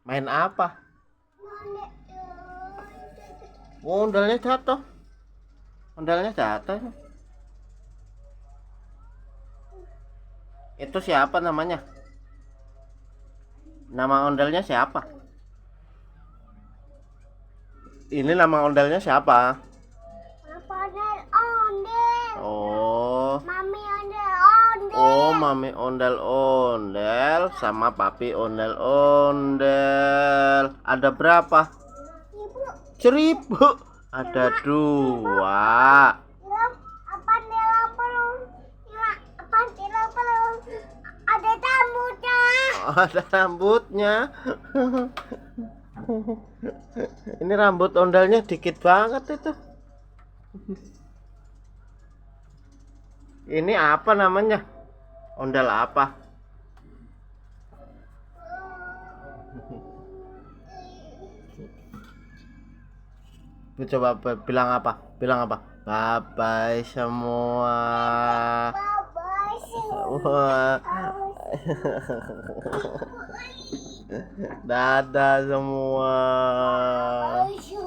Main apa? Oh, ondalnya jatuh. Ondalnya jatuh. Itu siapa namanya? Nama ondalnya siapa? Ini nama ondalnya siapa? Ondel-ondel. Oh. Mami ondel-ondel. Oh, mami ondel-ondel sama papi ondel-ondel. Ada berapa? Ibu, 1.000. Ada 2. apa ada tamunya. Oh, ada rambutnya. Ini rambut ondalnya dikit banget itu. Ini apa namanya? Ondel apa? Coba bilang apa? Bilang apa? Bye bye semua. Bye-bye Wah. Dadah semua. semua.